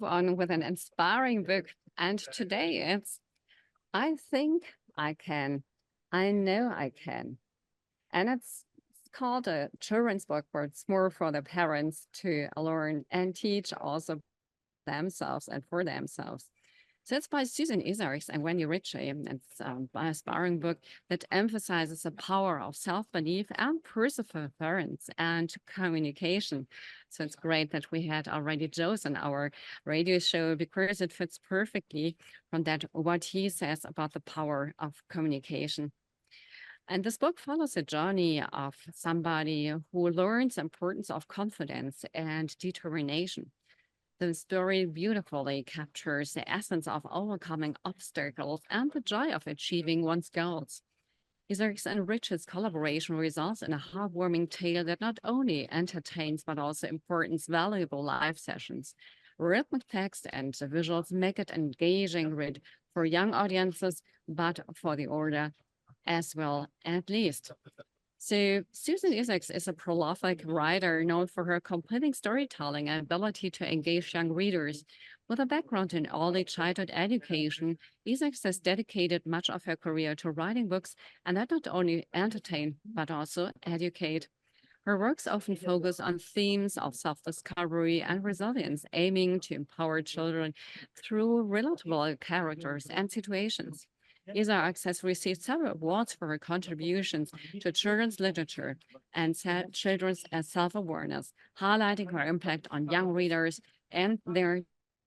move on with an inspiring book. And today it's I Think I Can. I Know I Can. And it's called a children's book, but it's more for the parents to learn and teach also themselves and for themselves. So it's by Susan Isaacs and Wendy Ritchie. And it's an inspiring book that emphasizes the power of self-belief and perseverance and communication. So it's great that we had already chosen our radio show because it fits perfectly from that what he says about the power of communication. And this book follows a journey of somebody who learns the importance of confidence and determination. The story beautifully captures the essence of overcoming obstacles and the joy of achieving one's goals. Isaacs enriches collaboration results in a heartwarming tale that not only entertains but also importance valuable live sessions. Rhythmic text and the visuals make it engaging read for young audiences, but for the older as well, at least. So Susan Isaacs is a prolific writer known for her compelling storytelling and ability to engage young readers. With a background in early childhood education, Isaacs has dedicated much of her career to writing books and that not only entertain, but also educate. Her works often focus on themes of self-discovery and resilience, aiming to empower children through relatable characters and situations. Isaacs has received several awards for her contributions to children's literature and children's self-awareness, highlighting her impact on young readers and their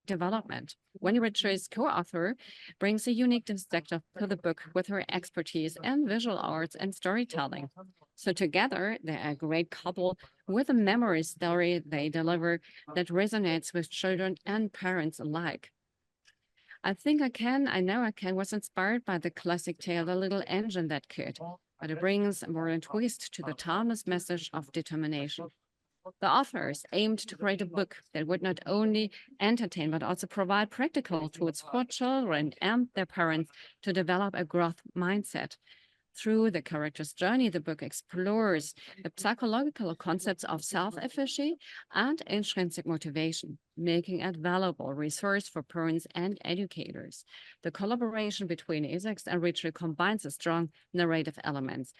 development. Winifred's co-author brings a unique perspective to the book with her expertise in visual arts and storytelling. So together, they're a great couple with a memory story they deliver that resonates with children and parents alike. I Think I Can, I Know I Can was inspired by the classic tale, The Little Engine That Could, but it brings a modern twist to the timeless message of determination. The authors aimed to create a book that would not only entertain, but also provide practical tools for children and their parents to develop a growth mindset. Through the character's journey, the book explores the psychological concepts of self-efficacy and intrinsic motivation, making it valuable resource for parents and educators. The collaboration between Isaacs and Richard combines the strong narrative elements,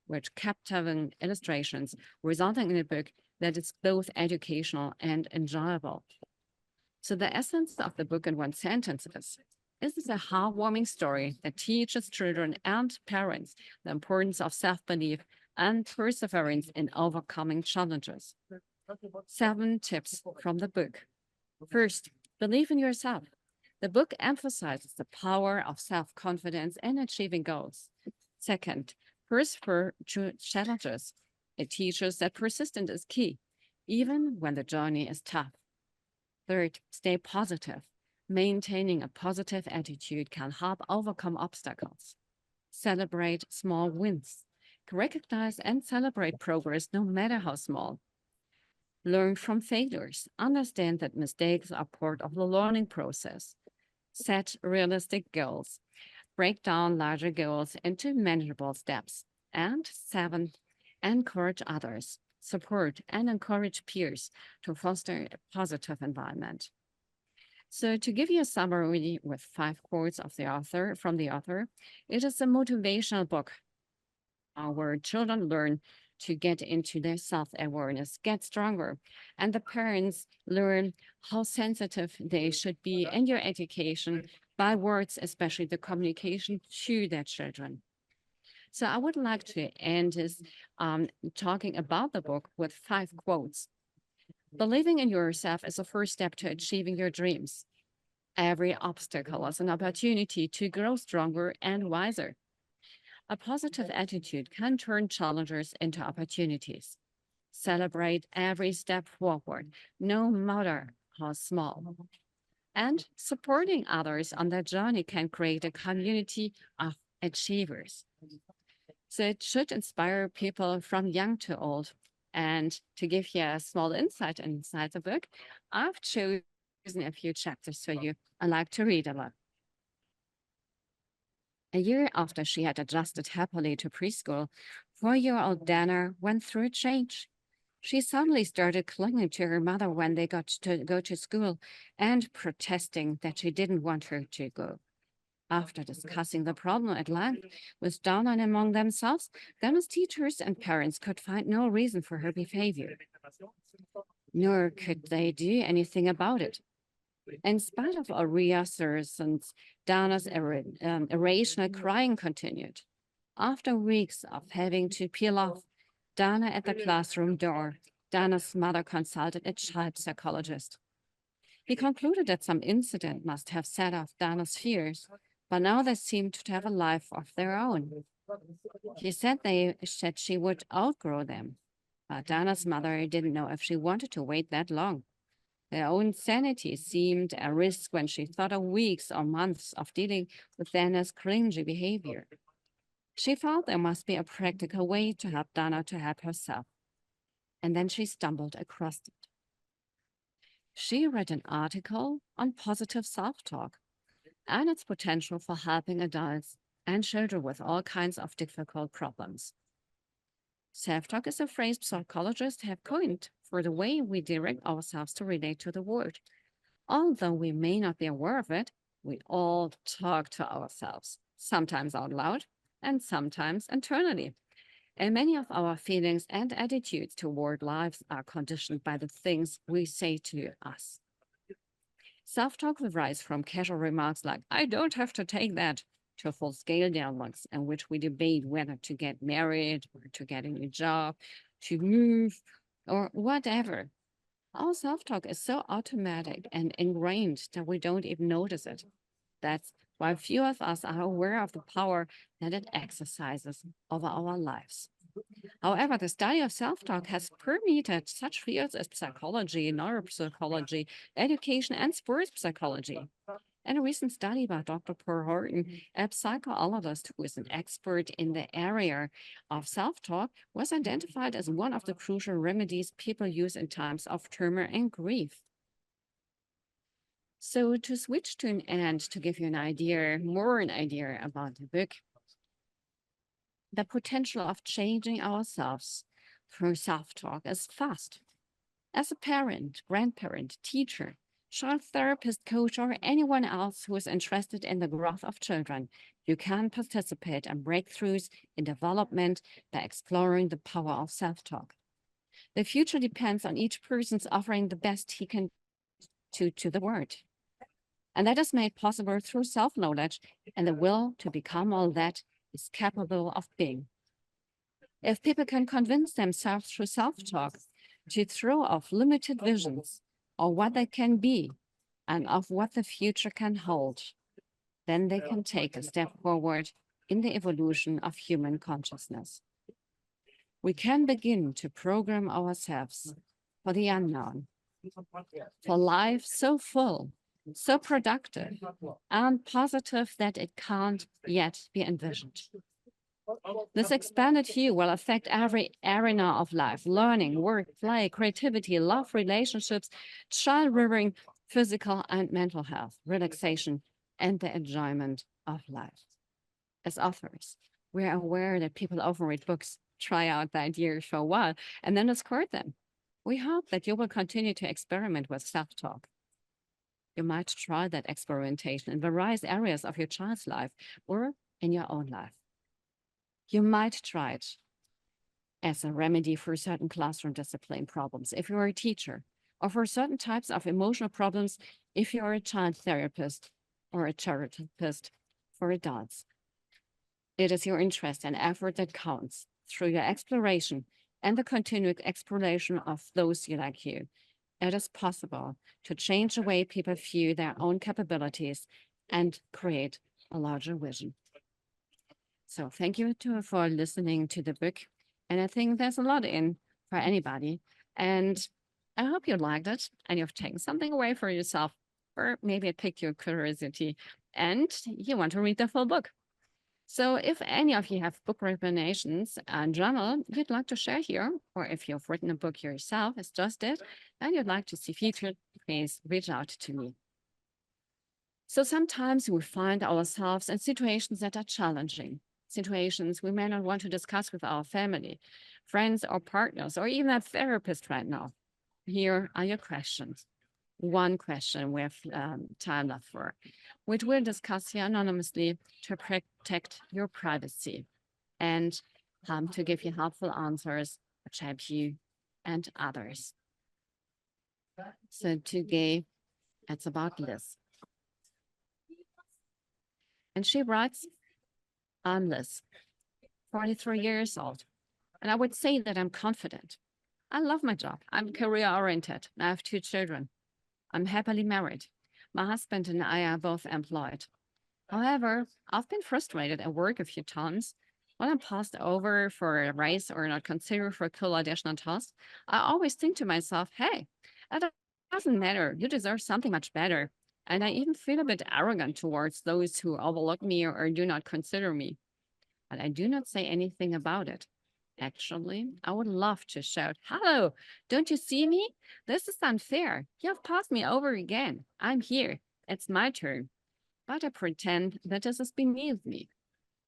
with captivating illustrations, resulting in a book that is both educational and enjoyable. So the essence of the book in one sentence is, this is a heartwarming story that teaches children and parents the importance of self-belief and perseverance in overcoming challenges. 7 tips from the book. First, believe in yourself. The book emphasizes the power of self-confidence in achieving goals. Second, persevere through challenges. It teaches that persistence is key, even when the journey is tough. Third, stay positive. Maintaining a positive attitude can help overcome obstacles. Celebrate small wins. Recognize and celebrate progress no matter how small. Learn from failures. Understand that mistakes are part of the learning process. Set realistic goals. Break down larger goals into manageable steps. And 7, encourage others. Support and encourage peers to foster a positive environment. So to give you a summary with 5 quotes of the author from the author, it is a motivational book where children learn to get into their self-awareness, get stronger, and the parents learn how sensitive they should be in your education by words, especially the communication to their children. So I would like to end this talking about the book with 5 quotes. Believing in yourself is the first step to achieving your dreams. Every obstacle is an opportunity to grow stronger and wiser. A positive attitude can turn challenges into opportunities. Celebrate every step forward, no matter how small. And supporting others on their journey can create a community of achievers. So it should inspire people from young to old. And to give you a small insight inside the book, I've chosen a few chapters for you. I like to read a lot. A year after she had adjusted happily to preschool, 4-year-old Dana went through a change. She suddenly started clinging to her mother when they got to go to school and protesting that she didn't want her to go. After discussing the problem at length with Donna and among themselves, Donna's teachers and parents could find no reason for her behavior, nor could they do anything about it. In spite of our reassertions, Donna's irrational crying continued. After weeks of having to peel off Donna at the classroom door, Donna's mother consulted a child psychologist. He concluded that some incident must have set off Donna's fears, but now they seemed to have a life of their own. He said she would outgrow them, but Donna's mother didn't know if she wanted to wait that long. Their own sanity seemed at risk when she thought of weeks or months of dealing with Donna's cringy behavior. She felt there must be a practical way to help Donna to help herself. And then she stumbled across it. She read an article on positive self-talk and its potential for helping adults and children with all kinds of difficult problems. Self-talk is a phrase psychologists have coined for the way we direct ourselves to relate to the world. Although we may not be aware of it, we all talk to ourselves, sometimes out loud and sometimes internally. And many of our feelings and attitudes toward lives are conditioned by the things we say to us. Self-talk will rise from casual remarks like, I don't have to take that, to full-scale dialogues in which we debate whether to get married or to get a new job, to move, or whatever. Our self-talk is so automatic and ingrained that we don't even notice it. That's why few of us are aware of the power that it exercises over our lives. However, the study of self-talk has permeated such fields as psychology, neuropsychology, education, and sports psychology. In a recent study by Dr. Per Horton, a psychologist who is an expert in the area of self-talk, was identified as one of the crucial remedies people use in times of turmoil and grief. So to switch to an end, to give you an idea about the book, the potential of changing ourselves through self-talk is vast. As a parent, grandparent, teacher, child therapist, coach, or anyone else who is interested in the growth of children, you can participate in breakthroughs in development by exploring the power of self-talk. The future depends on each person's offering the best he can to the world. And that is made possible through self-knowledge and the will to become all that is capable of being. If people can convince themselves through self-talk to throw off limited visions of what they can be and of what the future can hold, then they can take a step forward in the evolution of human consciousness. We can begin to program ourselves for the unknown, for life so full, so productive, and positive that it can't yet be envisioned. This expanded view will affect every arena of life: learning, work, play, creativity, love, relationships, child rearing, physical and mental health, relaxation, and the enjoyment of life. As authors, we are aware that people often read books, try out the ideas for a while, and then discard them. We hope that you will continue to experiment with self-talk. You might try that experimentation in various areas of your child's life or in your own life. You might try it as a remedy for certain classroom discipline problems if you're a teacher, or for certain types of emotional problems if you're a child therapist or a therapist for adults. It is your interest and effort that counts. Through your exploration and the continued exploration of those like you, it is possible to change the way people view their own capabilities and create a larger vision. So thank you for listening to the book. And I think there's a lot in for anybody. And I hope you liked it and you've taken something away for yourself, or maybe it piqued your curiosity and you want to read the full book. So if any of you have book recommendations and journal you'd like to share here, or if you've written a book yourself, as just did, and you'd like to see featured, please reach out to me. So sometimes we find ourselves in situations that are challenging. situations we may not want to discuss with our family, friends, or partners, or even a therapist right now. Here are your questions. One question we have time left for, which we'll discuss here anonymously to protect your privacy and to give you helpful answers, which help you and others. So today, it's about Liz. And she writes, I'm Liz, 43 years old, and I would say that I'm confident. I love my job. I'm career-oriented. I have 2 children. I'm happily married. My husband and I are both employed. However, I've been frustrated at work a few times. When I'm passed over for a raise or not considered for a cool additional task, I always think to myself, hey, that doesn't matter. You deserve something much better. And I even feel a bit arrogant towards those who overlook me or do not consider me. But I do not say anything about it. Actually, I would love to shout, hello, don't you see me? This is unfair. You have passed me over again. I'm here. It's my turn. But I pretend that this is beneath me.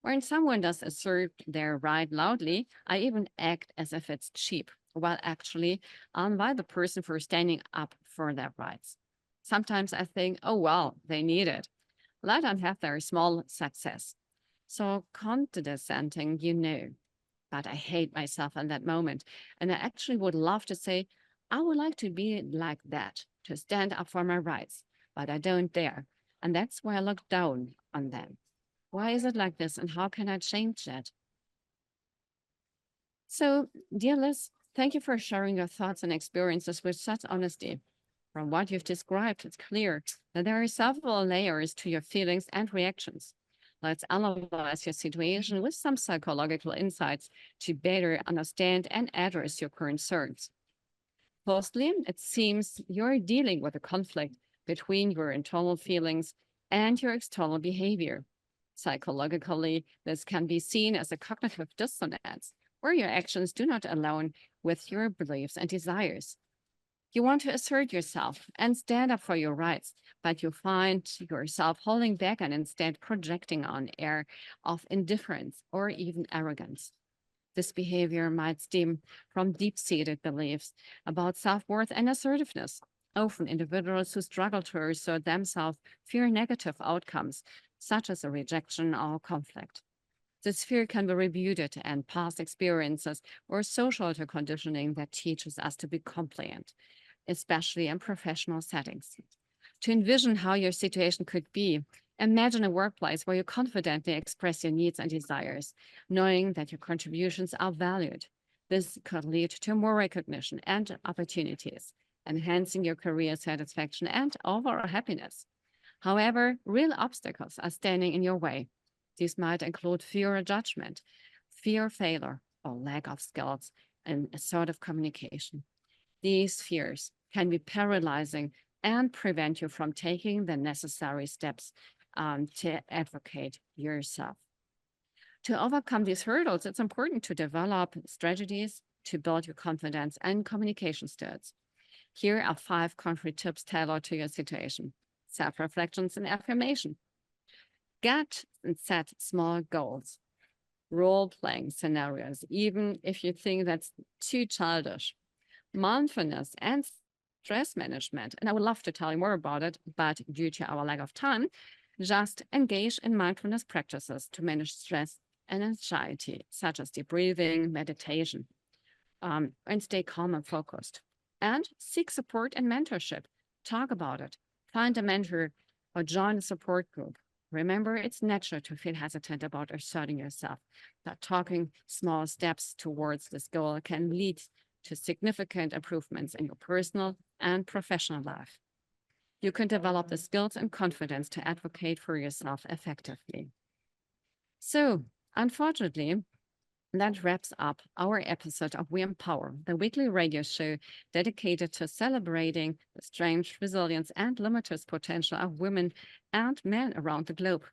When someone does assert their right loudly, I even act as if it's cheap, while actually I'm by the person for standing up for their rights. Sometimes I think, oh, well, they need it. Let them have their small success. So condescending, but I hate myself in that moment. And I actually would love to say, I would like to be like that, to stand up for my rights, but I don't dare. And that's why I look down on them. Why is it like this? And how can I change that? So, dear Liz, thank you for sharing your thoughts and experiences with such honesty. From what you've described, it's clear that there are several layers to your feelings and reactions. Let's analyze your situation with some psychological insights to better understand and address your concerns. Firstly, it seems you're dealing with a conflict between your internal feelings and your external behavior. Psychologically, this can be seen as a cognitive dissonance, where your actions do not align with your beliefs and desires. You want to assert yourself and stand up for your rights, but you find yourself holding back and instead projecting on air of indifference or even arrogance. This behavior might stem from deep-seated beliefs about self-worth and assertiveness. Often individuals who struggle to assert themselves fear negative outcomes, such as a rejection or conflict. This fear can be rebutted in past experiences or social conditioning that teaches us to be compliant, especially in professional settings. To envision how your situation could be, imagine a workplace where you confidently express your needs and desires, knowing that your contributions are valued. This could lead to more recognition and opportunities, enhancing your career satisfaction and overall happiness. However, real obstacles are standing in your way. These might include fear of judgment, fear of failure, or lack of skills in assertive communication. These fears can be paralyzing and prevent you from taking the necessary steps to advocate yourself. To overcome these hurdles, it's important to develop strategies to build your confidence and communication skills. Here are 5 concrete tips tailored to your situation. Self-reflections and affirmation. Get and set small goals. Role-playing scenarios, even if you think that's too childish. Mindfulness and stress management. And I would love to tell you more about it, but due to our lack of time, just engage in mindfulness practices to manage stress and anxiety, such as deep breathing, meditation, and stay calm and focused. And seek support and mentorship. Talk about it. Find a mentor or join a support group. Remember, it's natural to feel hesitant about asserting yourself, but taking small steps towards this goal can lead to significant improvements in your personal and professional life. You can develop the skills and confidence to advocate for yourself effectively. So, unfortunately, that wraps up our episode of We Empower, the weekly radio show dedicated to celebrating the strength, resilience, and limitless potential of women and men around the globe.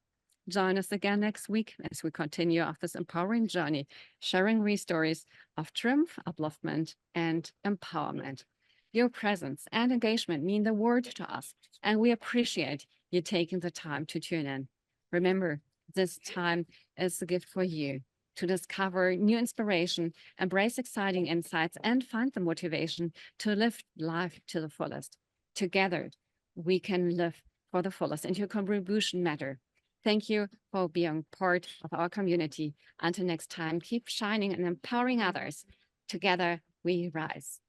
Join us again next week as we continue of this empowering journey, sharing real stories of triumph, upliftment, and empowerment. Your presence and engagement mean the world to us, and we appreciate you taking the time to tune in. Remember, This time is a gift for you to discover new inspiration, embrace exciting insights, and find the motivation to live life to the fullest. Together, we can live for the fullest, and your contribution matter. Thank you for being part of our community. Until next time, keep shining and empowering others. Together, we rise.